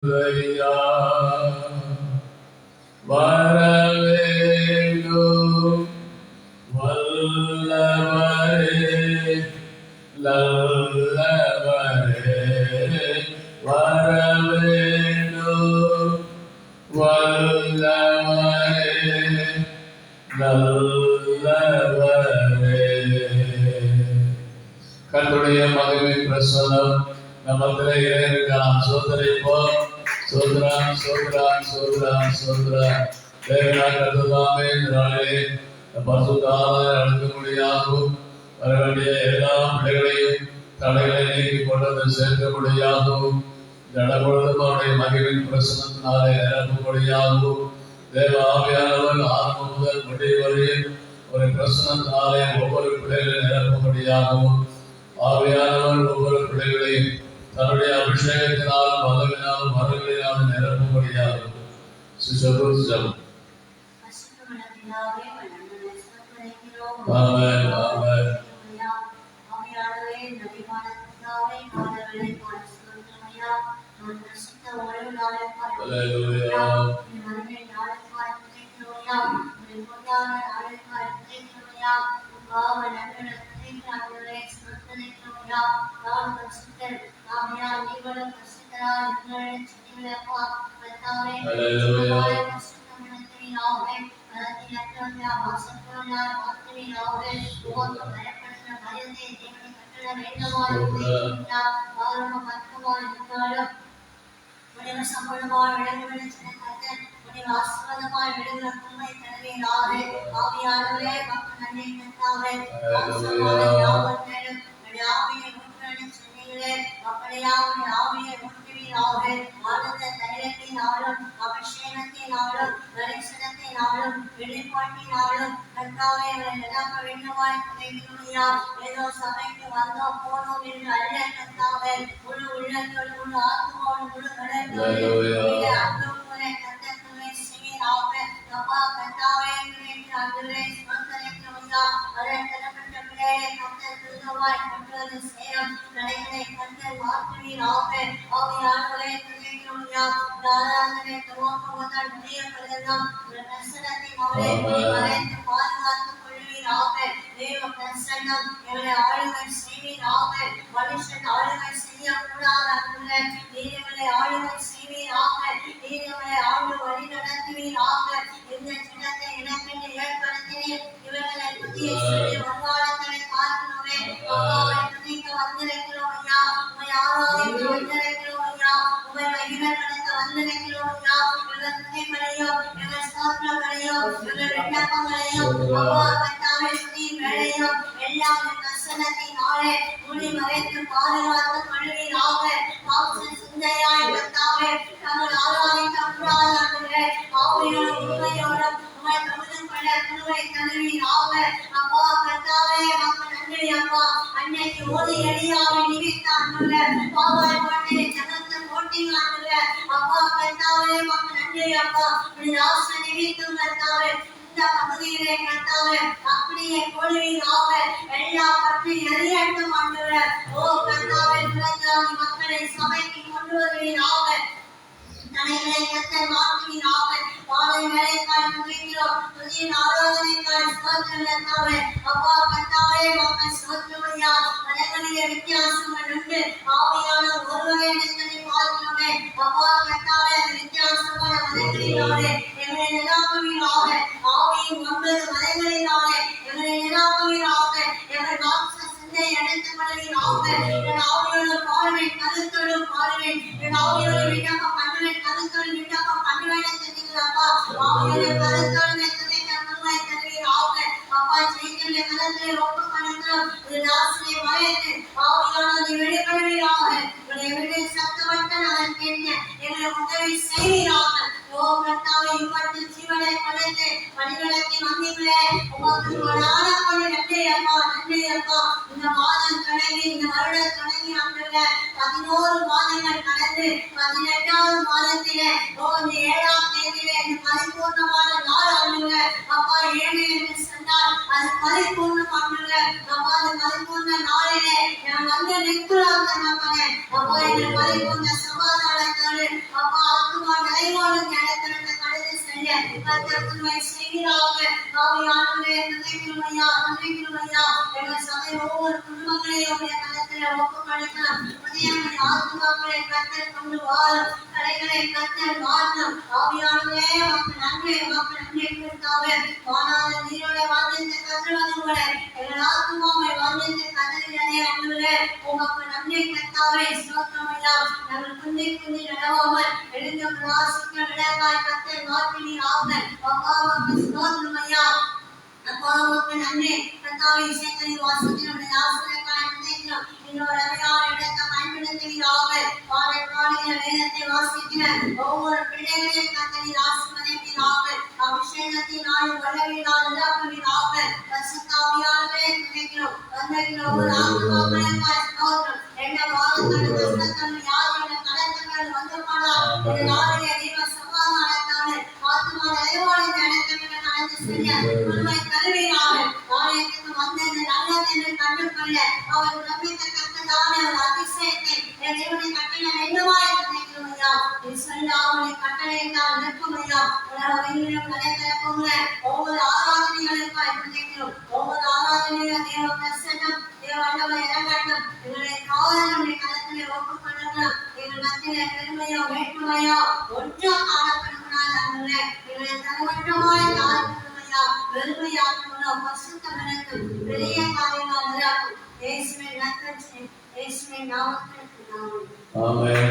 வரவேண்டும் வல்லவரே நல்லவரே வரவேண்டும் வல்லவரே நல்லவரே. கர்த்தருடைய மகிமையின் பிரசன்னம் நம்மத்திலே இருக்கலாம். சோதரிப்போம். சோதராம் சோதராம் சோதராம் சோதராம். தேவனாக கர்த்ததாமே இந்த நாளிலே பரிசுத்தமாக நடக்கும்படியாகவும் வர வேண்டிய எல்லா பிள்ளைகளையும் தடைகளை நீக்கி கொண்டு சேர்க்கும்படியாகவும் நடப்பொழுதும் அவருடைய மகிழ்வின் பிரசனத்தினாலே நிரப்பும்படியாகவும் தேவ ஆவியானவர் ஆரம்பம் முதல் முடிவு வரையில் ஒரு பிரசனத்தினாலே ஒவ்வொரு பிள்ளைகளையும் நிரப்பும்படியாகவும் ஆவியானவர் ஒவ்வொரு பிள்ளைகளையும் தன்னுடைய அபிஷேகத்தினாலும் வல்லமையினாலும் மரங்களினாலும் நிரப்பும்படியாகும். சுசபுசம். ஆமென் ஆமென். ஹல்லேலூயா. ஏதோ சபைக்கு வந்தோம் போனோம் என்று அல்ல கர்த்தாவே, முழு உள்ளத்தோடு முழு ஆத்மாவோடு முழு மனுஷன் ஆளுமை செய்யக்கூடாது. நீதிகளை ஆளுமை செய்வீராக, நீதிகளை ஆளு வழி நடத்துவீராக. இந்த சின்னத்தை எனக்கென்று ஏற்படுத்தினேன். இவர்களை புதிய சொல்லி வருங்காலங்களை பார்க்கணுமே. அப்பாவை துதிக்க வந்திருக்கிறோம் ஐயா, உமை ஆராதிக்க வந்திருக்கிறோம் ஐயா, உமை மகிமைப்படுத்த வந்திருக்கிறோம் ஐயா. எங்கள் துதிகளையும் எங்கள் ஸ்தோத்திரங்களையும் எங்கள் விண்ணப்பங்களையும் அப்பா கர்த்தாவே துதி வேளையும் எல்லாம் பிரசன்னத்தினாலே மூடி மறைத்து பாதுகாத்து கொள்வீராக. சிந்தையாய் கர்த்தாவே நாங்கள் ஆராதிக்க கூடாது. ஆவியோடும் உண்மையோடும் உமை தொழுது கொள்ள குருவை தருவீராக. அப்பா கர்த்தாவே மக்கள் நன்றி அப்பா. அன்னைக்கு ஓதி எளியாவை நினைத்தாங்க பாவாய் போட்டே ஜனத்தை போட்டிங்க. அப்பா கர்த்தாவே மக்கள் நன்றி அப்பா. ஆசை நினைத்தும் கர்த்தாவே இந்த பகுதியிலே கர்த்தாவே அப்படியே கொள்வீராக. எல்லா பற்றி எரியட்டும் ஆண்டவரே. ஓ கர்த்தாவே மக்களை சபைக்கு கொண்டு வருவீராக. தடைகளை கர்த்தர் மாற்றுவீராக. பாதை வேலைக்காய் முகிக்கிறோம். புதிய ஆராதனைக்காய் ஸ்தோத்திரம் கர்த்தாவே. அப்பா கர்த்தாவே மக்கள் ஸ்தோத்திரமையா. தடைகளிலே வித்தியாசங்கள் உண்டு. ஆவியான ஒருவரே எங்களை பார்க்கிறோமே. அப்பா கர்த்தாவே அந்த வித்தியாசமான மதங்களினாலே எங்களை நிராகுவீராக. ஆவியின் 9 மதங்களினாலே எங்களை நிராகுவீராக. எங்கள் மாம்ச சிந்தை எடுத்து கொள்வீராக. என் ஆவியோடு பாருவேன், கருத்தோடு பாருவேன். என் ஆவியோடு விண்ணப்பம் பண்ணுவேன், கருத்தோடு விண்ணப்பம் பண்ணுவேன் தெரியுங்களப்பா. ஆவியோடு கருத்தோடு குருவை தருவீராக. அப்பா செய்கின்ற கருத்தை ஒப்பு பண்ணுகிறோம். இது நாசனை வயது ஆவியானது வெளிப்படுவீராக. எங்களுடைய சத்தமற்ற நான் கேட்க எங்களை உதவி செய்வீராக. ஓ கர்த்தாவே இப்படி ஜீவனை படைத்து பணிகளுக்கு வந்தீங்களே உமக்கு கொடான கொடி நன்றி அப்பா, நன்றி அப்பா. இந்த மாதம் தொடங்கி இந்த வருடம் தொடங்கி ஆண்டுல 11 மாதங்கள் கடந்து 18வது மாதத்திலே இந்த 7ஆம் தேதியிலே பரிபூர்ணமான நாள் ஆண்டுங்க அப்பா. 7 என்று சொன்னால் அது பரிபூர்ணம் ஆண்டுங்க அப்பா. அந்த பரிபூர்ண நாளிலே நான் வந்து நிற்கிறாங்க நம்மளே அப்பா. எங்கள் பரிபூர்ண சமாதானத்தோடு அப்பா அனைவரும் நடக்கிறத கடந்து செல்ல கர்த்தர் கிருபை செய்வீராக. ஆவியானவரே நன்றிக்குமையா எங்கள் சபை ஒவ்வொரு குடும்பங்களையும் உடைய கரத்தில் ஒப்புக்கொடுக்கிறோம். உதயங்களை ஆத்மாக்களை கர்த்தர் கொண்டு வாழும் கலைகளை கர்த்தர் மாற்றும். ஆவியானவரே மக்கள் நன்மை கொடுத்தாவே மாறாத நீரோட வாழ்ந்த கதிரவங்களை எங்கள் ஆத்மாவை வாழ்ந்த கதிரிலே அன்புகளே உமக்கு நன்மை கர்த்தாவே ஸ்தோத்திரமையா. நாங்கள் குந்தி நடவாமல் எழுந்த பிராசிக்க விடவாய் கர்த்தர் மாற்றினீராக. அப்பாவுக்கு ஸ்தோத்திரமையா. அப்பாவுக்கு நன்றி கர்த்தாவே. இசைகளின் வாசத்தினுடைய ஆசிரியர்களை நினைக்கிறோம். இன்னொரு அவையான இடத்தை பயன்படுத்துவீராக. காலை காலையில் வேதத்தை வாசிக்கிற ஒவ்வொரு பிள்ளைகளையும் கர்த்தரின் ஆசீர்வதிப்பீராக. அபிஷேகத்தினால் வல்லமையினால் நிரப்புவீராக. பரிசுத்தாவியானவரே நினைக்கிறோம். வந்திருக்கிற ஒவ்வொரு ஆத்மாக்களுக்காய் ஸ்தோத்திரம். எந்த வாதங்களும் கஷ்டங்களும் யாரும் கடத்தங்கள் வந்து போனால் இந்த நாளைய தெய்வ சமாதானத்தான ஆத்மா நிறைவான நடக்கங்களை நடந்து செல்ல உண்மை கருவியாக நாளையத்துக்கு வந்த இந்த நல்லதென்று கண்டுகொள்ள அவர் நம்பிக்கத்தக்கதான ஒரு அதிசயத்தை என் தேவனை கட்டளை என்னவாய் நினைக்கிறோமையா. நீ சொல்ல அவனை கட்டளையிட்டால் நிற்குமையா. உலக வெயிலும் நடைபெறப்போங்க ஒவ்வொரு ஆராதனைகளுக்காய் நினைக்கிறோம். ஒவ்வொரு ஆராதனையும் தேவ பிரசன்னம் தேவண்டவர் இறங்கட்டும். எங்களை காவலனுடைய களத்திலே ஒப்புக்கொள்ளுங்கள். எங்கள் மத்தியிலே பெருமையோ வேற்றுமையோ ஒன்றும் காணப்படுகிறார். எங்களை தரவற்றமாய் காணப்படுமையா பெருமையாக்கணும். பசுத்தவனுக்கும் பெரிய காரியங்கள் நிரப்பும். இயேசுவின் ரத்தத்தை இயேசுவின் நாமத்திற்கு நாமம். ஆமென்.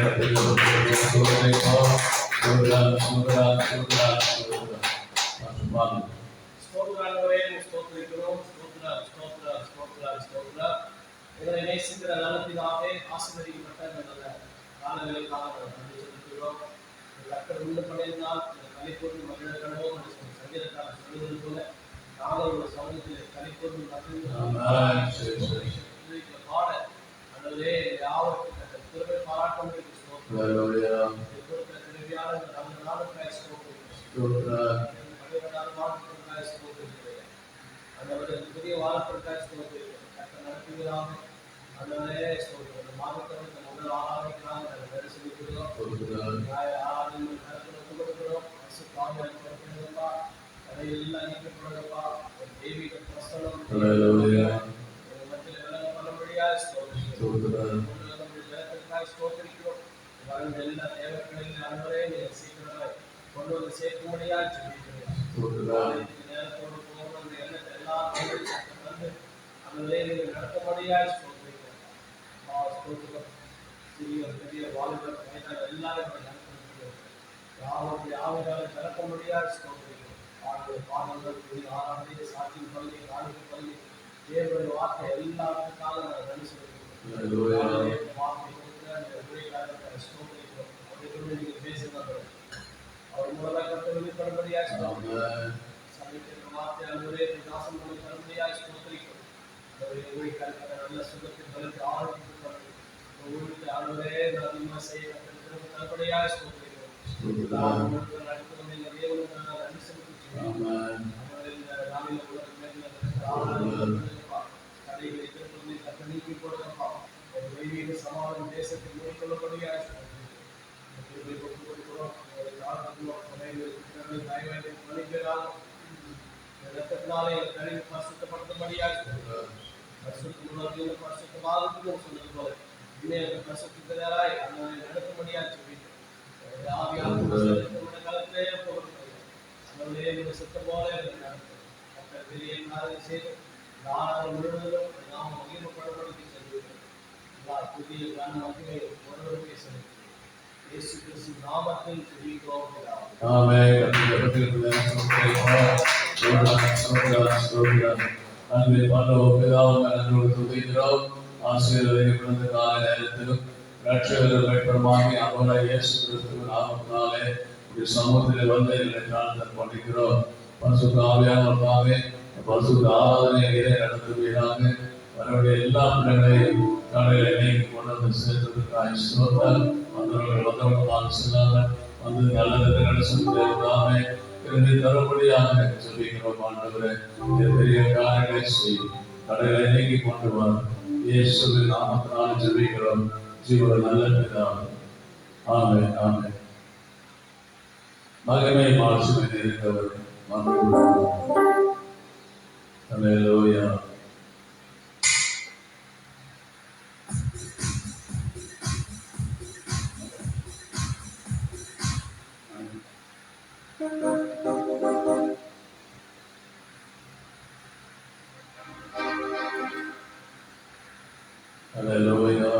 இதனை நேசிக்கிற நல்ல பிதாவே, ஆசீர்வதிக்கப்பட்ட நல்ல காலங்களுக்காக நன்றி செலுத்துகிறோம். கர்த்தர் உண்டு பண்ணியிருந்தால் கலிப்பூர்ந்து மகிழக்கணும் சங்கீதக்காரர் சொல்லுவது போல நாங்கள் ஒரு சமூகத்தில் கலிப்பூர்ந்து பாட அல்லது யாவருக்கு திரும்ப பாராட்டம் திருவியான நம்ம நாளுக்காய் அந்த புதிய வாரத்திற்காய் நடத்துகிறாங்க. அந்த மாதத்தில் முதல் ஆராதனைக்காக வேலை செலுத்துகிறோம். கதையெல்லாம் நீக்கப்படுறப்பா ஒரு தெய்வீக பிரசனம் மத்தியில் விலங்க பண்ணும்படியாக ஸ்தோத்திரிக்கிறோம். எல்லா தேவைகளில் அன்பரே சீக்கிரமாக கொண்டு வந்து சேர்க்கும்படியாக சொல்லிக்கிறோம். நேரத்தோடு போகணும் அந்த எண்ணத்தை எல்லாம் வந்து அந்த நீங்கள் நடத்தபடியாக ஸ்தோத்திரிக்கிறோம். சிறிய பெரிய வாலிபர் வயதான எல்லாரும் யாவரால் நடக்க முடியாது ஸ்தோத்திரிக்கிறோம். பாடங்கள் புதிய ஆராதனை சாட்சியின் பள்ளி காணிக்கை பள்ளி தேவனுடைய வார்த்தை எல்லாத்துக்காக நாங்கள் நன்றி செலுத்துகிறோம். வார்த்தை கொடுக்கிற ஸ்தோத்திரிக்கிறோம். நீங்கள் பேசுகிறார்கள் அவர் மூலமாக கருத்து படும்படியாக சமைக்கிற வார்த்தை அன்பரே தாசம் பண்ணி படும்படியாக ஸ்தோத்திரிக்கிறோம். நல்ல சுகத்தின் பலத்தை ஆரோக்கியத்தின் ஊருக்கு அன்பரே அதிகமாக செய்ய தற்படியாக ஸ்தோத்திரிக்கிறோம். சமாதான தேசத்தில் மேற்கொள்ளபடியாக ரத்தத்தினாலே கழிவு பரிசுத்தப்படுத்தும்படியாக சொன்னது போல இன்னும் பரிசுத்தராய் நடக்கும்படியாக காலத்திலே போகக்கூடிய சுத்தம் போல பெரிய காரியம் செய்து நாங்கள் முழுவதும் நாம் மகிமைப்படும்படிக்கு செல்கிறோம். புதிய கன மகிமை ஒருவருக்கே செல்கிறோம். இயேசு கிறிஸ்து நாமத்தில் ஜெபிக்கிறோம். அன்பை பாண்டவர்களாக நன்றோடு துதிக்கிறோம். ஆசீர்வதிக்கப்பட்ட கால நேரத்திலும் ரட்சகர் பெற்றமாகி அவரை இயேசு கிறிஸ்துவின் நாமத்தினாலே ஒரு சமூகத்தில் வந்து எங்களை காணத்தல் பண்ணிக்கிறோம். பரிசுத்த ஆவியானவராகவே பரிசுத்த ஆராதனையை நடத்துவீராக. அவருடைய எல்லா பிள்ளைகளையும் காலையில் இணைக்கு கொண்டு வந்து சேர்த்ததற்காக ஸ்தோத்திரம். வந்தவர்கள் செல்லாமல் வந்து நல்லது நடத்துவதற்காக இருந்து தரும்படியாக சொல்லிக்கிறோம். ஆண்டவரே பெரிய காரியங்களை செய்யும் கடைகளை நீக்கி கொண்டு வர இயேசுவின் நாமத்தினால் ஜெபிக்கிறோம். ஜீவ நல்ல பிதாவே. ஆமென் ஆமென். மகிமை மாட்சிமை இருக்கிறவர். அல்லேலூயா. அல்லேலூயா.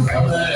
Amen.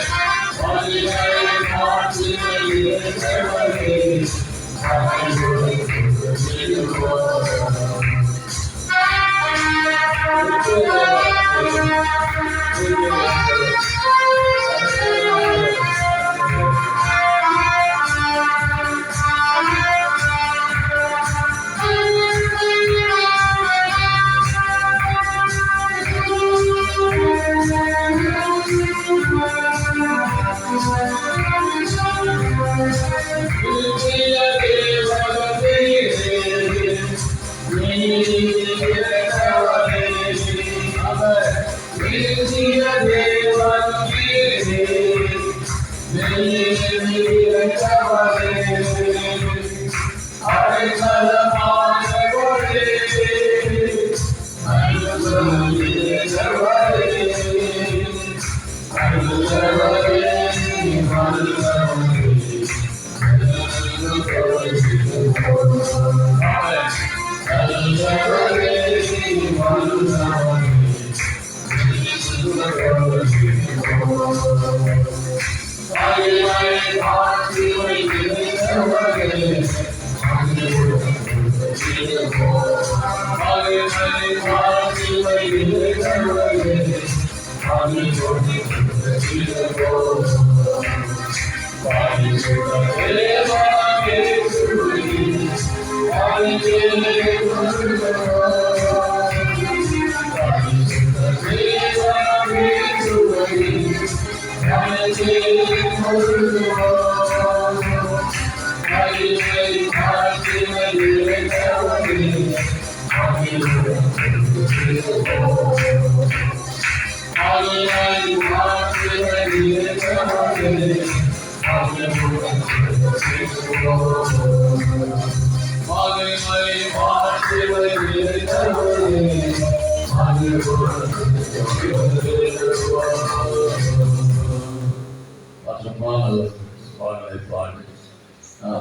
பாடலை பாடி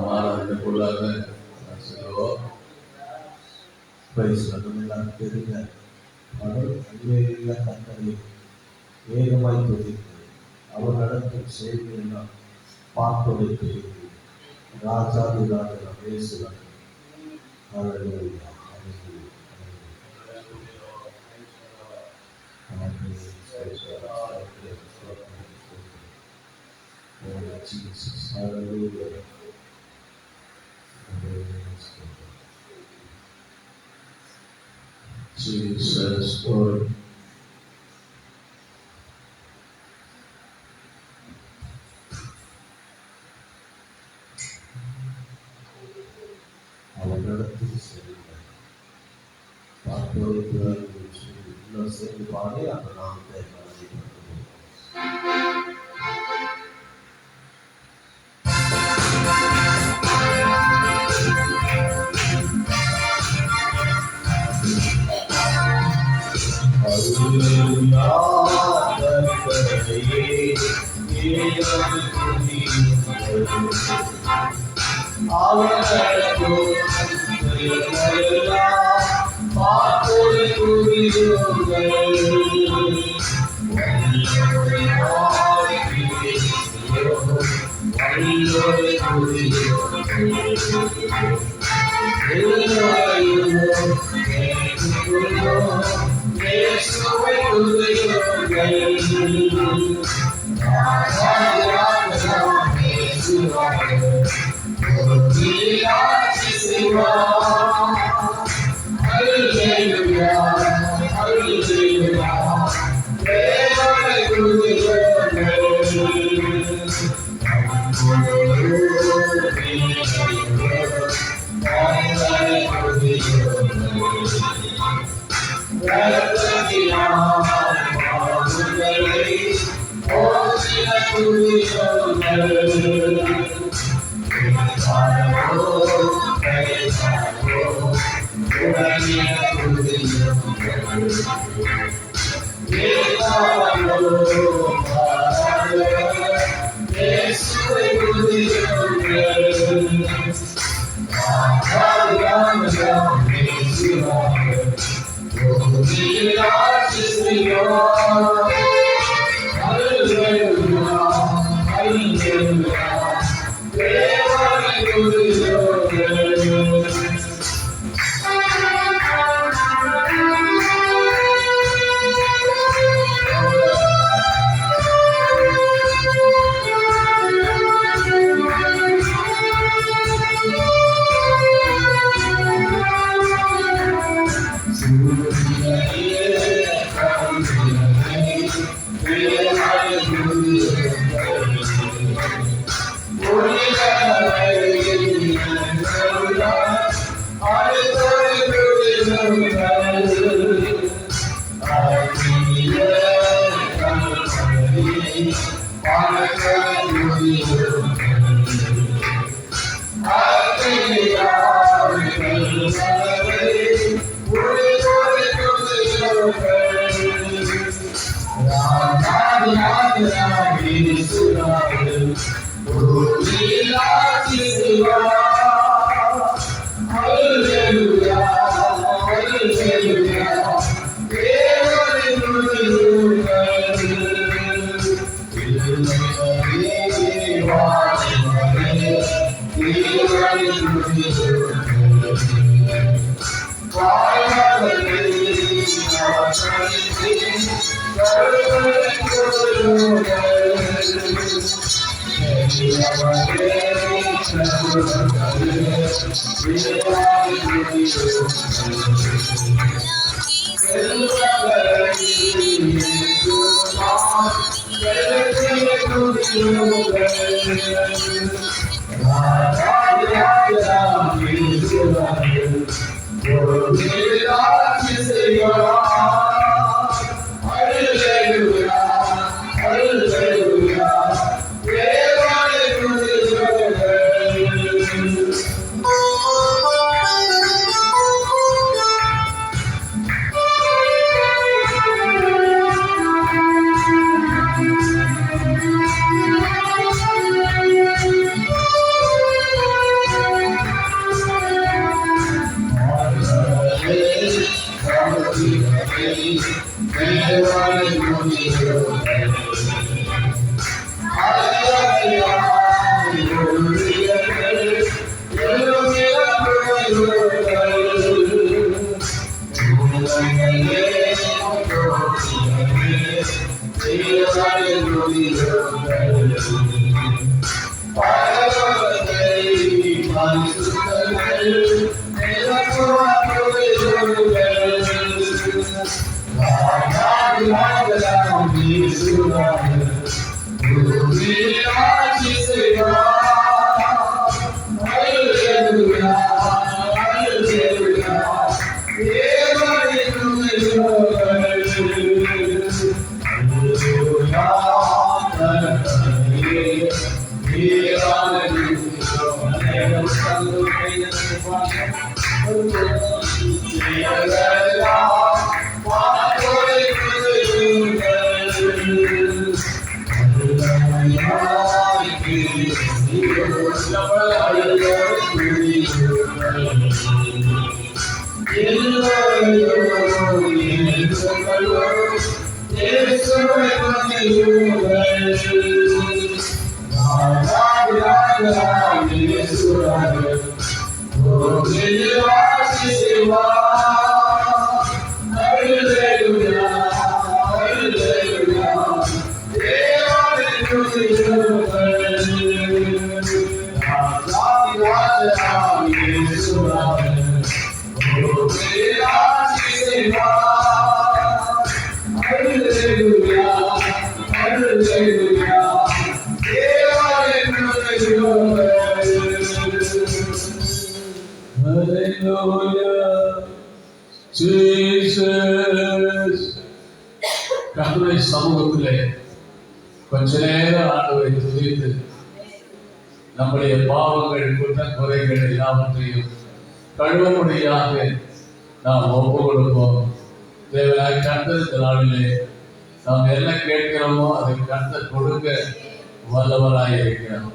மாணவர்களுக்குள்ளாக சொல்லுவோம். தெரிந்த அவர் அங்கேயுள்ள கத்தரை வேகமாய் துதித்து அவர் நடத்தும் செய்தியெல்லாம் பார்ப்பதை தெரிந்து ராஜாதி ராஜா பேசுவார். Jesus, hallelujah. Jesus, Lord. அவர் நடத்தும் செய்திகள் பார்ப்பதை இன்னும் சேர்ந்து பாடி அந்த நாமத்தை கர்த்தருடைய சமூகத்திலே கொஞ்ச நேரம் ஆண்டவரை துதித்து நம்முடைய பாவங்கள் குற்றம் குறைகள் எல்லாவற்றையும் கழுவும்படியாக நாம் ஒப்பு கொடுப்போம். தேவனாய் கர்த்தர் இந்த நாளிலே நாம் என்ன கேட்கிறோமோ அதை கர்த்தர் கொடுக்க வல்லவராய் இருக்கிறார்.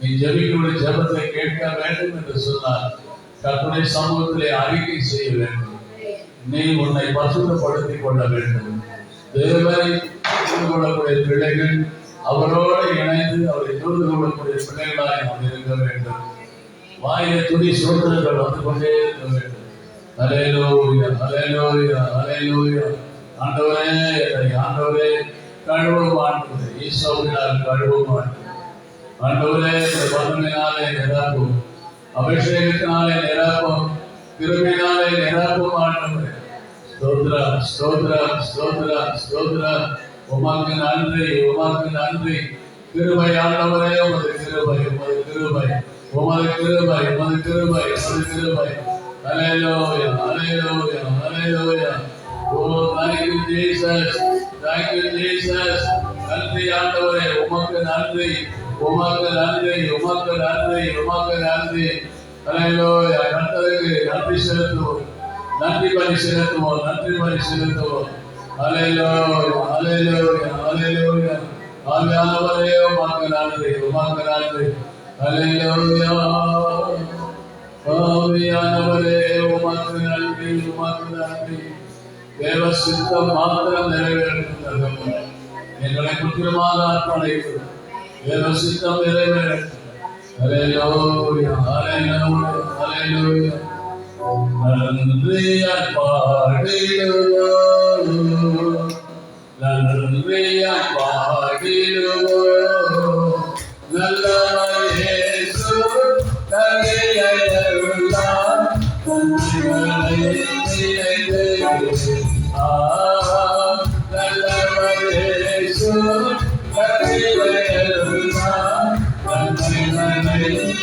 நீ ஜெபிகளுடைய ஜெபத்தை கேட்க வேண்டும் என்று சொன்னால் கர்த்தருடைய சமூகத்திலே அறிக்கை செய்ய வேண்டும். நீ உன்னை பசுத்தப்படுத்திக் கொள்ள வேண்டும். தேவனை புரிந்து கொள்ளக்கூடிய பிள்ளைகள் அவரோடு இணைந்து அவரை புரிந்து கொள்ளக்கூடிய பிள்ளைகளாய் நாம் இருக்க வேண்டும். வாயில துதி சோதனைகள் வந்து கொண்டே இருக்க வேண்டும். அல்லேலூயா, அல்லேலூயா, அல்லேலூயா. ஆண்டவரே, ஆண்டவரே கழுவும் ஆண்டவரே, ஈசோவினால் கழுவும் ஆண்டவரே, இந்த வல்லமையினாலே நிரப்பும், அபிஷேகத்தினாலே நிரப்பும், கிருபையினாலே நிரப்பும் ஆண்டவரே. ஸ்தோத்திரம், ஸ்தோத்திரம், ஸ்தோத்திரம், ஸ்தோத்திரம். உமக்கு நன்றி, உமக்கு நன்றி. கிருபை ஆண்டவரே, உமது கிருபை, உமது கிருபை, உமது கிருபை, உமது கிருபை, உமது கிருபை. Hallelujah, hallelujah, hallelujah. Oh, thank you Jesus, thank you Jesus. நன்றி ஆண்டவரே, உமக்கு நன்றி, உமக்கு நன்றி, உமக்கு நன்றி, உமக்கு நன்றி. அல்லேலூயா. கர்த்தருக்கு நன்றி செலுத்துவோம், நன்றி பலி செலுத்துவோம், நன்றி பலி செலுத்துவோம். அல்லேலூயா, அல்லேலூயா, அல்லேலூயா. ஆவியானவரே உமக்கு நன்றி, உமக்கு நன்றி. அல்லேலூயா. ஆவியானவரே உமக்கு நன்றி, உமக்கு நன்றி. தேவ சித்தம் மாத்திரம் நிறைவேறும். எங்களை முற்றிலுமாக அர்ப்பணிக்கிறோம். தேவ சித்தம் நிறைவேறும். அல்லேலூயா, அல்லேலூயா, அல்லேலூயா. நன்றியால் பாடிடுவோம், நன்றியால் பாடிடுவோம். நல்லவர் இயேசு நன்றியெல்லாம் நன்றிகளை நினைத்து. நல்லவர் இயேசு நன்றியெல்லாம் நன்றிகளை நினைத்து.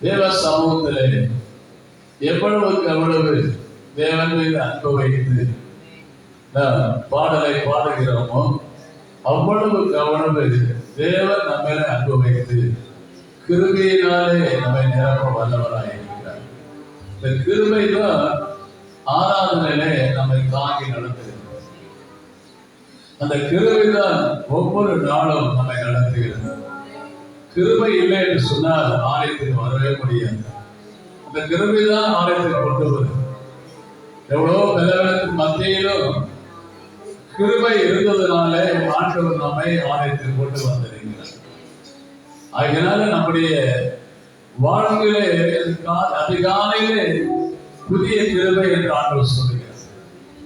தேவ சமூகத்திலே எவ்வளவுக்கு அவ்வளவு தேவன் மீது அன்பு வைத்து பாடலை பாடுகிறோமோ அவ்வளவுக்கு அவ்வளவு தேவன் நம்ம அன்பு வைத்து கிருபையினாலே நம்மை நிரப்ப வல்லவராயிருக்கிறார். இந்த கிருபை தான் ஆராதனையிலே நம்மை தாங்கி நடத்துகிறது. அந்த கிருபை தான் ஒவ்வொரு நாளும் நம்மை நடத்துகிறது. கிருபை இல்லை என்று சொன்னால் ஆலயத்துக்கு வரவே முடியாது. அந்த கிருபை தான் ஆலயத்துக்கு கொண்டு வரும். எவ்வளவு பலவீனத்தின் மத்தியிலும் கிருபை இருந்ததுனாலே ஆண்டவர் நம்மை ஆலயத்துக்கு கொண்டு வந்திருக்கிறார். அதனால நம்முடைய வாழ்க்கையிலே அதிகாலையிலே புதிய கிருபை என்று ஆண்டவர் சொல்லுகிறார்.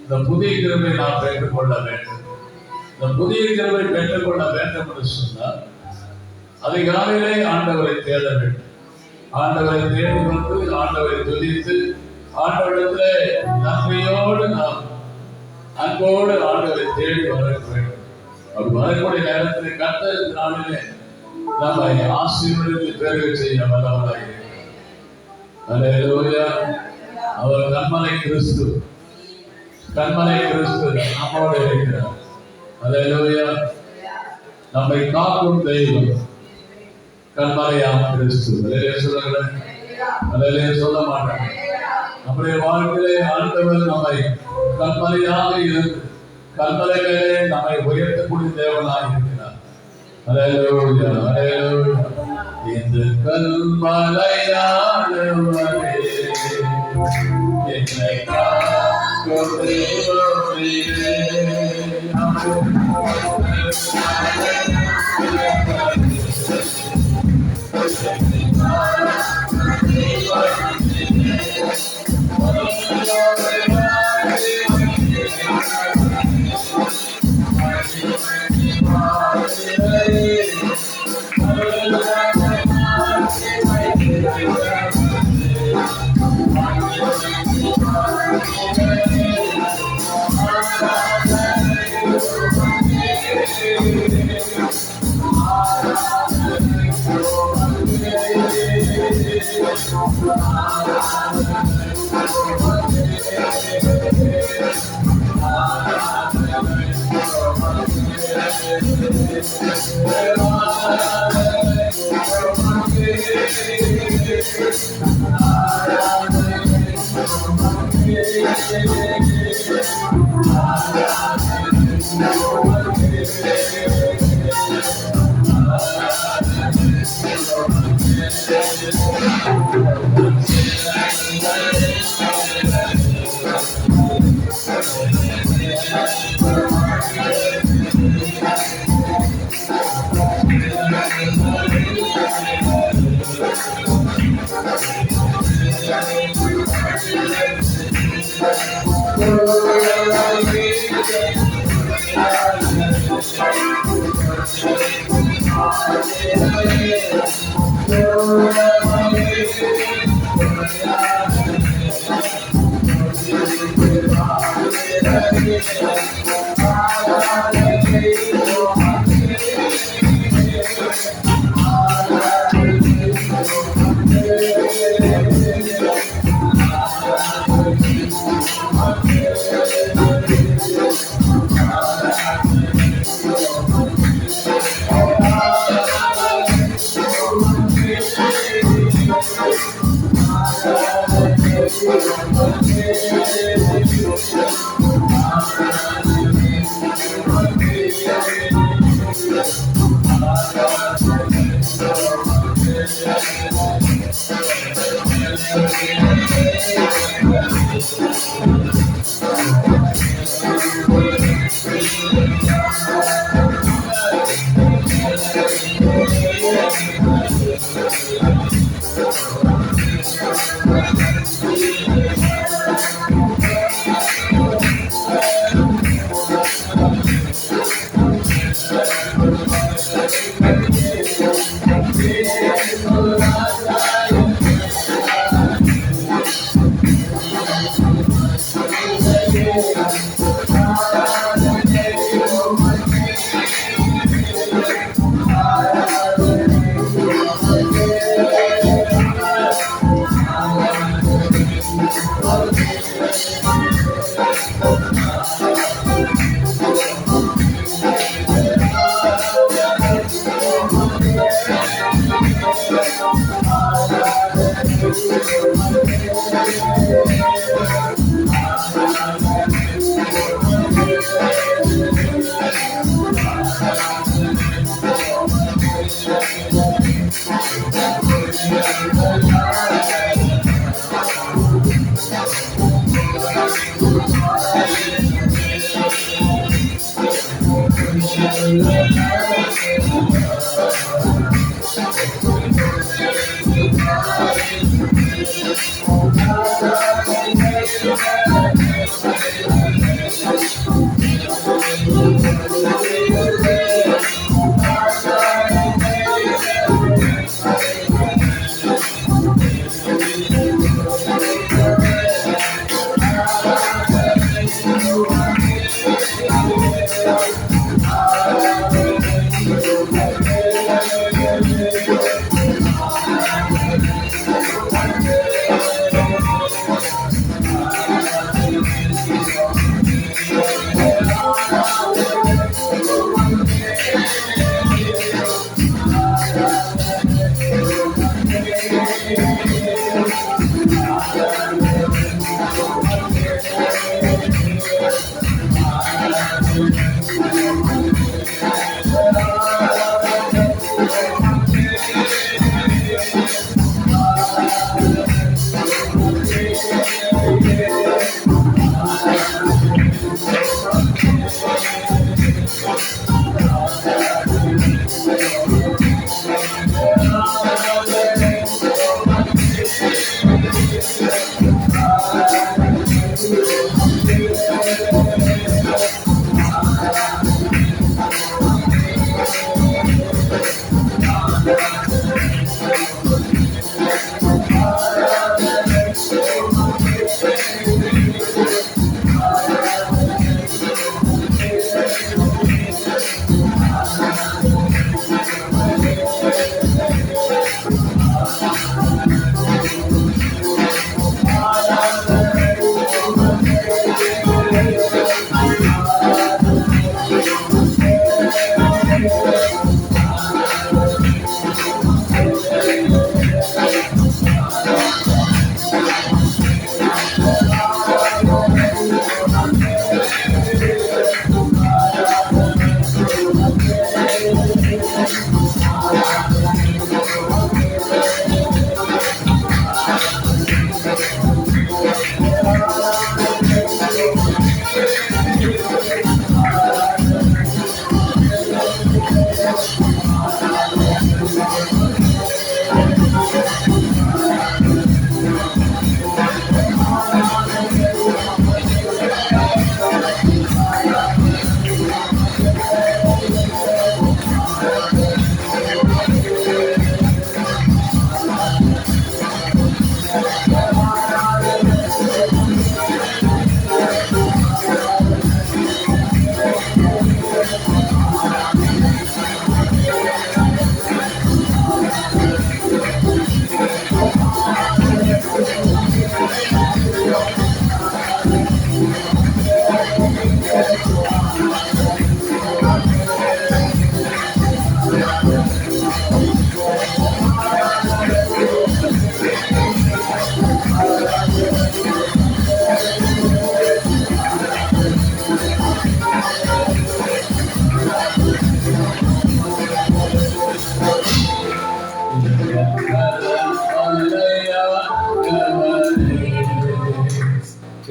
இந்த புதிய கிருபை நாம் பெற்றுக்கொள்ள வேண்டும். இந்த புதிய கிருபை பெற்றுக்கொள்ள வேண்டும் என்று சொன்னால் அதிகாலையிலே ஆண்டவரை தேட வேண்டும். ஆண்டவரை தேடி வந்து ஆண்டவரை துதித்து ஆண்டவரிடத்திலே நன்மையோடு நாம் அன்போடு ஆண்டவரை தேடி வர வேண்டும். அப்படி வரக்கூடிய நேரத்தில் கர்த்தர் நாளிலே நம்மை ஆசீர்வதித்து பெருக செய்ய வல்லவராய் இருக்கிறார். அல்லேலூயா. அவர் கண்மலை கிறிஸ்து, கண்மலை கிறிஸ்து நம்மோடு இருக்கிறார். அல்லேலூயா. நம்மை காக்கும் தெய்வம் கண்மலையாம் கிறிஸ்து. அல்லேலூயா சொல்ல மாட்டாங்க. நம்முடைய வாழ்க்கையிலே ஆண்டவர் நம்மை கண்மலையாக இருந்து கண்மலைகளே நம்மை உயர்த்தக்கூடிய தேவனாக இருக்கிறார். அல்லேலூயா, அல்லேலூயா. இந்த கண்மலையானவரே என்னை காக்கும் தெய்வமே.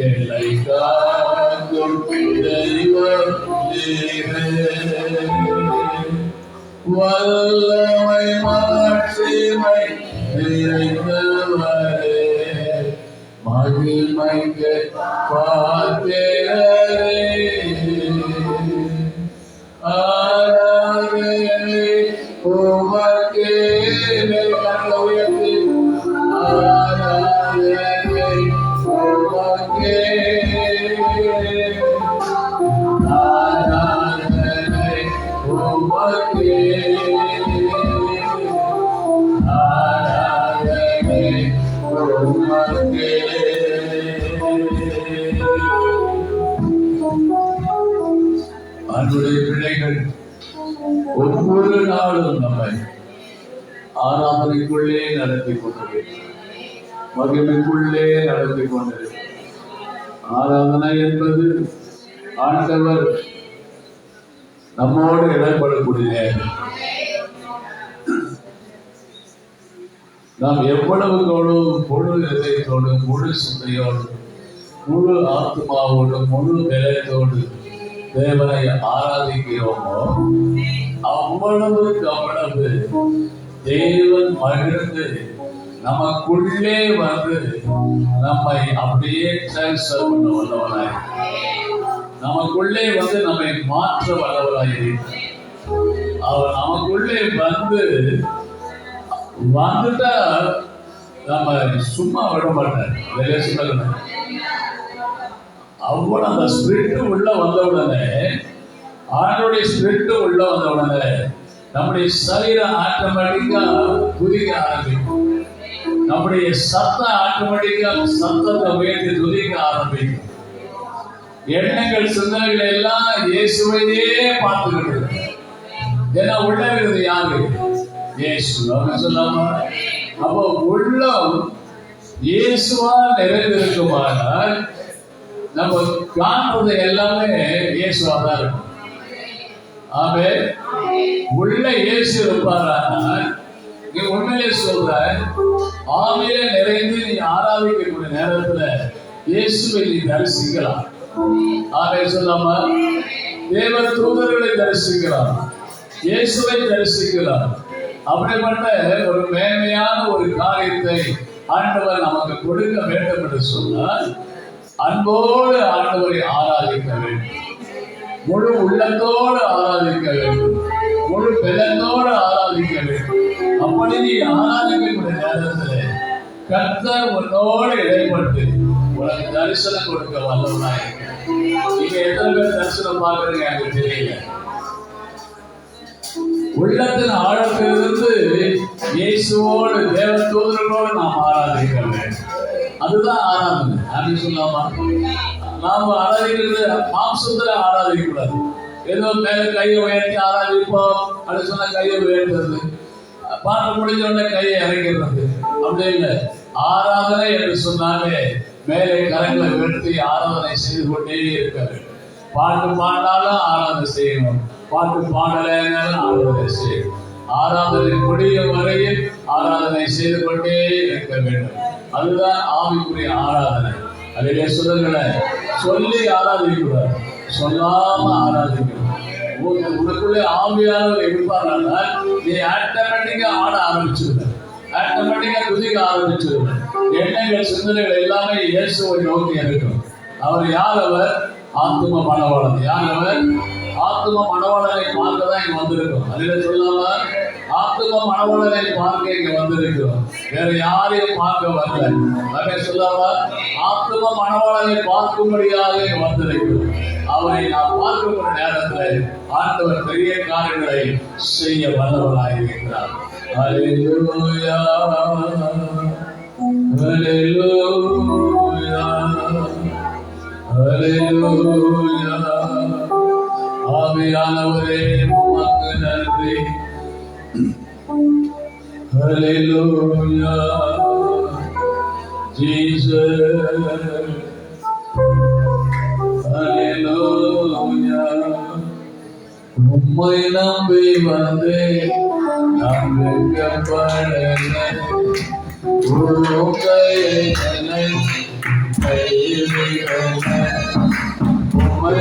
என்னை காக்கும் தெய்வம் நீரே. வல்லமை மாட்சிமை நிறைந்தவரே, மகிமைக்கு பாத்திரரே, ஆராதனை உமக்கே. கரங்களை உயர்த்தி ஆராதனை உமக்கே, ஆராதனை உமக்கே, ஆராதனை உமக்கே. அன்புடைய பிள்ளைகள், ஒவ்வொரு நாளும் நம்மை ஆராதனைக்குள்ளே நடத்தி கொண்டிருக்கிறோம், மகிமைக்குள்ளே நடத்தி கொண்டிருக்கிறோம். ஆராதனை என்பது ஆண்டவர் நம்மோடு இடப்படக்கூடிய, நாம் எவ்வளவு முழு இதயத்தோடு, முழு சிந்தையோடு, முழு ஆத்மாவோடு, முழு பலத்தோடு தேவனை ஆராதிக்கிறோமோ அவ்வளவுக்கு அவ்வளவு தேவன் மகிழ்ந்து நமக்குள்ளே வந்து நம்மை அப்படியே டிரான்ஸ்ஃபர் பண்ண வல்லவராய், நமக்குள்ளே வந்து நம்மை மாற்ற வல்லவராய். அவர் நமக்குள்ளே வந்துட்டா நம்ம சும்மா விட மாட்டார். வெளியே சொல்ல அவ்வளவு அந்த ஸ்பிரிட் உள்ள வந்தவுடனே, ஆண்டோடைய ஸ்பிரிட் உள்ள வந்தவுடனே நம்முடைய சரீரம் ஆட்டோமேட்டிக்கா துதிக்க ஆரம்பிக்கும். நம்முடைய சத்தம் ஆட்டோமேட்டிக்கா சத்தத்தை உயர்த்தி துதிக்க ஆரம்பிக்கும். எண்ணங்கள் சிந்தனைகள் எல்லாம் இயேசுவையே பார்த்துக்கிட்டு, ஏன்னா உள்ள இருக்கிறது யாரு? இயேசு. சொல்லாம அப்போ உள்ளம் இயேசுவால் நிறைந்திருக்குமானால் நம்ம காண்பது எல்லாமே இயேசுவா தான் இருக்கும். ஆமே. உள்ள இயேசு இருப்பாரானால் நீ உண்மையிலே சொல்ற, ஆவியில நிறைந்து நீ ஆராதிக்கக்கூடிய நேரத்துல இயேசுவை நீ தரிசிக்கலாம். ஆமே சொல்லாமா? தேவ தூதர்களை தரிசிக்கலாம், இயேசுவை தரிசிக்கலாம். அப்படிப்பட்ட ஒரு மேன்மையான ஒரு காரியத்தை ஆண்டவர் நமக்கு கொடுக்க வேண்டும் என்று சொன்னால், அன்போடு ஆண்டவரை ஆராதிக்க வேண்டும், முழு உள்ளத்தோடு ஆராதிக்க வேண்டும், முழு பலத்தோடு ஆராதிக்க வேண்டும். அப்படி நீ ஆராதிக்கக்கூடிய நேரத்தில் கர்த்தர் உன்னோடு இடைப்பட்டு உனக்கு தரிசனம் கொடுக்க வல்லவனாய். நீங்க எத்தனை பேர் தரிசனம் பார்க்கறீங்க எனக்கு தெரியல. உள்ளத்தின் ஆழத்திலிருந்து இயேசுவோடு தேவ தூதர்களோடு நாம் ஆராதிக்க வேண்டும். அதுதான் ஆராதனை. அப்படின்னு சொல்லாமா? நாம ஆராதிக்கிறது மாம்சத்துல ஆராதிக்க கூடாது. ஏதோ மேல கையை உயர்த்தி ஆராதிப்போம் அப்படின்னு சொன்னா கையை உயர்த்துறது, பாட்டு முடிஞ்ச உடனே கையை இறங்கிறது, அப்படி இல்லை. ஆராதனை என்று சொன்னாலே மேலே கரங்களை உயர்த்தி ஆராதனை செய்து கொண்டே இருக்க வேண்டும். பாட்டு பாடினாலும் ஆராதனை செய்யணும், பாட்டு பாடலைனாலும் ஆராதனை செய்யணும். ஆராதனை முடியும் வரையில் ஆராதனை செய்து கொண்டே இருக்க வேண்டும். அதுதான் ஆவிக்குரிய ஆராதனை. அதிலே சொல்லுங்களை சொல்லி ஆராதிக்கூடாது, சொல்லாம ஆராதிக்கணும். உனக்குள்ளே ஆவியானவர் இருப்பார்கள், நீ ஆட்டோமேட்டிக்கா ஆட ஆரம்பிச்சிருக்க, ஆட்டோமேட்டிக்கா குதிக்க ஆரம்பிச்சிருக்க. எண்ணங்கள் சிந்தனைகள் எல்லாமே இயேசுவை நோக்கி இருக்கும். அவர் யார்? அவர் ஆத்தும மணவாளன். யார் அவர்? ஆத்தும மணவாளனை பார்க்க தான் இங்க வந்திருக்கோம். அதில சொல்லாம ஆத்தும மணவாளனை பார்க்க இங்க வந்திருக்கிறோம், வேற யாரையும் பார்க்க வரல. அதே சொல்லாம ஆத்தும மணவாளனை பார்க்கும்படியாக இங்க வந்திருக்கிறோம். அவரை நாம் பார்க்கக்கூடிய நேரத்தில் ஆண்டவர் பெரிய காரியங்களை செய்ய வல்லவராக இருக்கிறார். ஹல்லேலூயா, ஹல்லேலூயா, ஹல்லேலூயா. ஆவியானவரே உமக்கு நன்றி. ஹல்லேலூயா, ஜீசஸ். ஹல்லேலூயா. உம்மை நம்பி வந்தேன் நான் வெட்கப்படல உம்முடைய என்னை கைவிடல உம்மை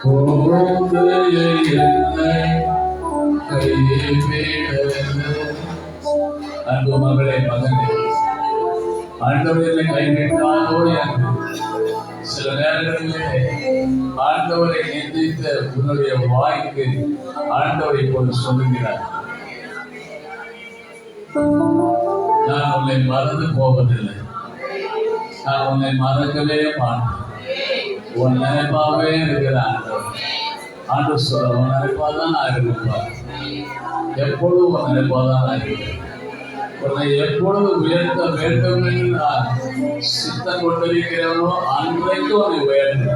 அன்பு மகளே, மகனே, ஆண்டவர் என்னை கைவிட்டாலோ என்று சில நேரங்களிலே ஆண்டவரை நிந்தித்த உன்னுடைய வாய்க்கு ஆண்டவர் இப்போது சொல்லுகிறார், நான் உன்னை மறந்து போவதில்லை, நான் உன்னை மறக்கவே மாட்டேன், உன் நினைப்பாவே இருக்கிற ஆண்டவர் சொல்ல, உன் நினைப்பாதான் நான் இருப்பார், எப்பொழுதும் உன் நினைப்பாதான் நான் இருக்கிறேன், உன்னை எப்பொழுது உயர்த்த வேண்டும் என்று நான் சித்தம் கொண்டிருக்கிறவனோ அன்றைக்கு உன்னை உயர்த்த,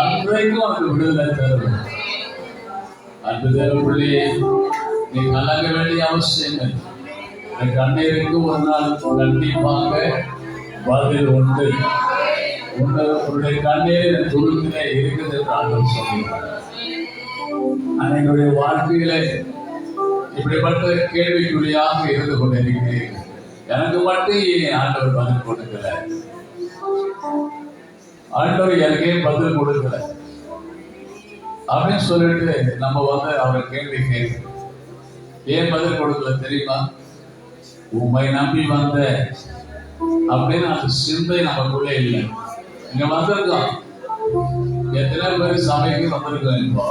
அன்றைக்கு உனக்கு விடுதலை தருவேன். அன்பு தேவப்பிள்ளையே, நீ கலங்க வேண்டிய அவசியங்கள், கண்ணீருக்கு ஒரு நாள் கண்டிப்பாக பதில் உண்டு. உன்னுடைய கண்ணீர் துருத்திலே இருக்குது என்று ஆண்டவர் சொல்கிறார். அன்னையுடைய வாழ்க்கையிலே இப்படிப்பட்ட கேள்விக்குறியாக இருந்து கொண்டிருக்கிறீர்கள், எனக்கு மட்டும் ஆண்டவர் பதில் கொடுக்கல, ஆண்டவர் எனக்கே பதில் கொடுக்கல அப்படின்னு சொல்லிட்டு நம்ம அவரை கேள்வி கேட்கிறோம். ஏன் பதில் கொடுக்கல தெரியுமா? உண்மை நம்பி வந்த அப்படின்னு அந்த சிந்தை நமக்குள்ள இல்லை. இங்க வந்திருக்கோம், எத்தனை பேர் சபைக்கு வந்திருக்கோம், இப்போ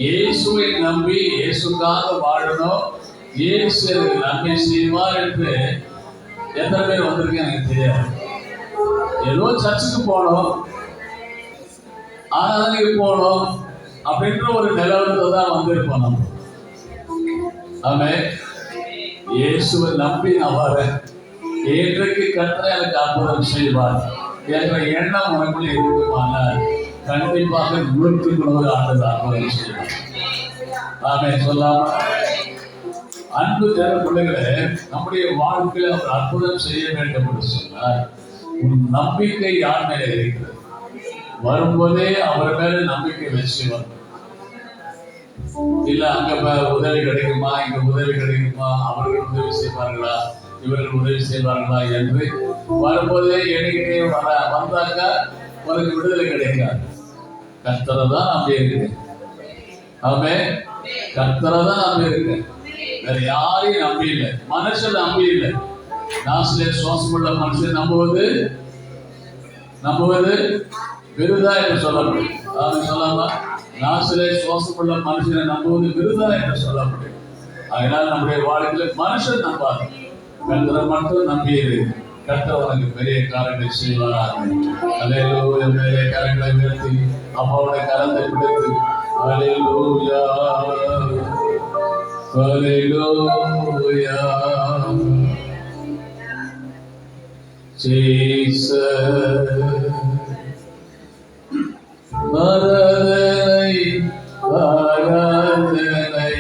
இயேசுவை நம்பி இயேசுக்காக வாழணும், இயேசு நன்மை செய்வார் என்று எத்தனை பேர் வந்திருக்கேன் எனக்கு தெரியாது. ஏதோ சர்ச்சுக்கு போனோம், ஆராதனைக்கு போனோம் அப்படின்ற ஒரு நிலவரத்தை தான் வந்திருப்போம் நம்ம. ஆமென். இயேசுவை நம்பி நான் வரேன், இன்றைக்கு கர்த்தர் எனக்கு அற்புதம் செய்வார் என்ற எண்ணம் உனக்குள்ள இருக்குமானால் கண்டிப்பாக 100% ஆண்டவர் அற்புதம் செய்வார். ஆமென் சொல்லாம? அன்பு தேவ பிள்ளைகளே, நம்முடைய வாழ்க்கையில் அவர் அற்புதம் செய்ய வேண்டும் என்று சொன்னார். உன் நம்பிக்கை யார் மேலே இருக்கிறது? வரும்போதே அவர் மேல நம்பிக்கை வச்சு வரும். இல்ல அங்க உதவி கிடைக்குமா, இங்க உதவி கிடைக்குமா, அவர்கள் உதவி செய்வார்களா, இவர்கள் உதவி செய்வார்களா என்று வரும்போதே எண்ணிக்கிட்டே வந்தாக்கா உனக்கு விடுதலை கிடைக்காது. கர்த்தரை தான் நம்பி இருக்கேன். ஆமென். கர்த்தரை தான் நம்பி இருக்கேன், வேற யாரையும் நம்பி இல்லை, மனுஷன் நம்பி இல்லை. நாசிலே சுவாசமுள்ள மனுஷன் நம்புவது விருதா என்று சொல்லப்படும். அதாவது சொல்லாம நாசிலே சுவாசமுள்ள மனுஷனை நம்புவது விருதா என்று சொல்லப்படும். அதனால் நம்முடைய வாழ்க்கையில மனுஷன் நம்பாது, கர்த்தரை மட்டும் நம்பியது. கர்த்தர் உனக்கு பெரிய காரியங்களை செய்வாராக. அல்லேலூயா. பெரிய காரியங்களை உயர்த்தி அம்மாவுடைய கரத்தை பிடித்து அல்லேலூயா, அல்லேலூயா, ஜீசஸ். ஆராதனை ஆராதனை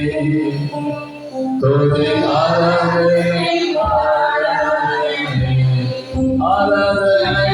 தோதை ஆராதனை ஆராதனை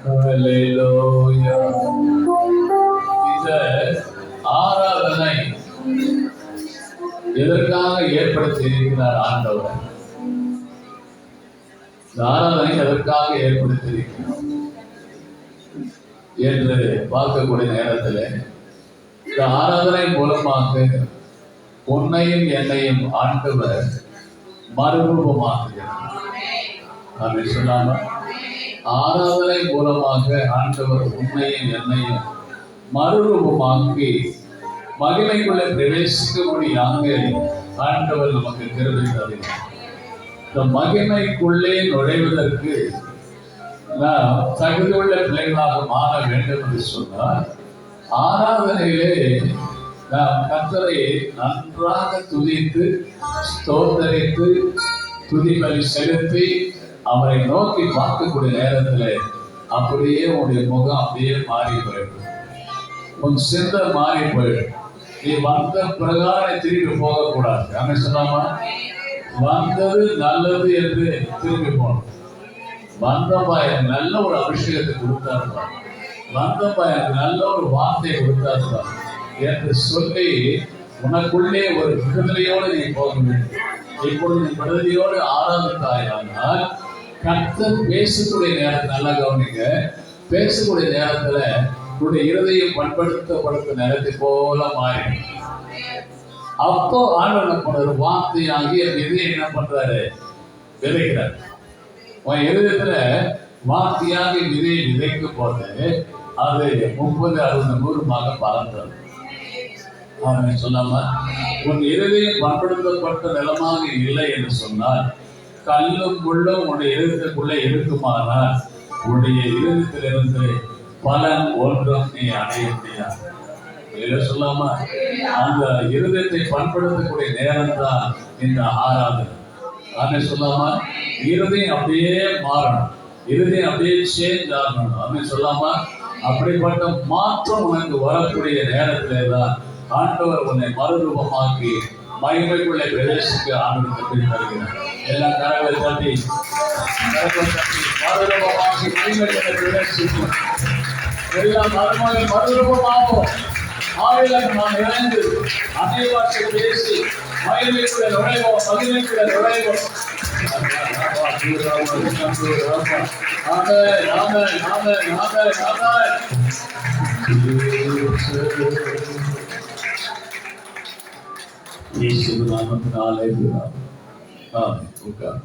Hallelujah. இந்த ஆராதனை எதற்காக ஏற்படுத்தி இருக்கிறார் ஆண்டவர்? இந்த ஆராதனை எதற்காக ஏற்படுத்தி இருக்கிறார் என்று பார்க்கக்கூடிய நேரத்தில் இந்த ஆராதனை மூலமாக உன்னையும் என்னையும் ஆண்டவர் மறுரூபமாக்குகிறார். அப்படி சொல்லாம ஆராதனை மூலமாக ஆண்டவர் உன்னையும் என்னையும் மறுரூபமாக்கி மகிமைக்குள்ளே பிரவேசிக்கும்படியாக ஆண்டவர் நமக்கு கிருபை தருகிறார். இந்த மகிமைக்குள்ளே நுழைவதற்கு நாம் தகுதியுள்ள பிள்ளைகளாக மாற வேண்டும் என்று சொன்னால் ஆராதனையிலே நாம் கர்த்தரை நன்றாக துதித்து ஸ்தோத்தரித்து துதிபலி செலுத்தி அவரை நோக்கி பார்க்கக்கூடிய நேரத்தில் அப்படியே உன்னுடைய முகம் அப்படியே மாறி போயிடும். உன் சிந்தை மாறி போயிடும். நீ வந்த பிரகாரம் திரும்பி போகக்கூடாது. என்ன சொல்லாமா? வந்தது நல்லது என்று திரும்பி போகணும். வந்தப்பா எனக்கு நல்ல ஒரு அபிஷேகத்தை கொடுத்தாருப்பா, வந்தப்பா எனக்கு நல்ல ஒரு வார்த்தையை கொடுத்தாருப்பா என்று சொல்லி உனக்குள்ளே ஒரு விடுதலையோடு நீ போக வேண்டும். இப்பொழுது நீ விடுதலையோடு ஆராதித்தாயானால் கர்த்தர் பேசக்கூடிய நேரத்தில் நல்லா கவனிங்க. பேசக்கூடிய நேரத்துல உன்னுடைய இருதயம் பண்படுத்தப்படுத்த நேரத்தை போல மாறி அப்போ ஆண்டவர் என்ன பண்றாரு? வார்த்தையாகி இதயம் என்ன பண்றாரு? விதைக்கிறார். உன் இருதயத்துல வார்த்தையாகி விதையை விதைக்கும் போது அது 30, 60, 100 பலன்றது. அவன் சொல்லாம உன் இருதயம் பண்படுத்தப்பட்ட நிலமாக இல்லை என்று சொன்னால் கல்லும் முள்ளும் உன்னுடைய இருதயத்துக்குள்ளே இருக்குமானால் உன்னுடைய இருதயத்திலிருந்து பலன் ஒன்றும் நீ அடைய முடியாது. சொல்லாம அந்த இருதயத்தை பண்படுத்தக்கூடிய நேரம் தான் இந்த ஆராதனை. அதை சொல்லாம இருதயம் அப்படியே மாறணும், இருதயம் அப்படியே சேஞ்ச் ஆகணும். அப்படின்னு சொல்லாம அப்படிப்பட்ட மாற்றம் உனக்கு வரக்கூடிய நேரத்திலே தான் ஆண்டவர் உன்னை மறுரூபமாக்கி மகிமைக்குள்ளே பிரவேசிக்க ஆண்டவர் தருகிறார். எல்லா கரங்களை தட்டி மறுரூபமாக்கி மகிமைக்குள்ளே பிரவேசிக்கும். எல்லா மருமகள் மறுரூபமாகும். ஆயிரம் நாம் இணைந்து அனைவாற்றை பேசி மகிமைக்குள்ளே நுழைவோம், மகிமைக்குள்ளே நுழைவோம். இயேசு நாமத்தினாலே உட்கார்.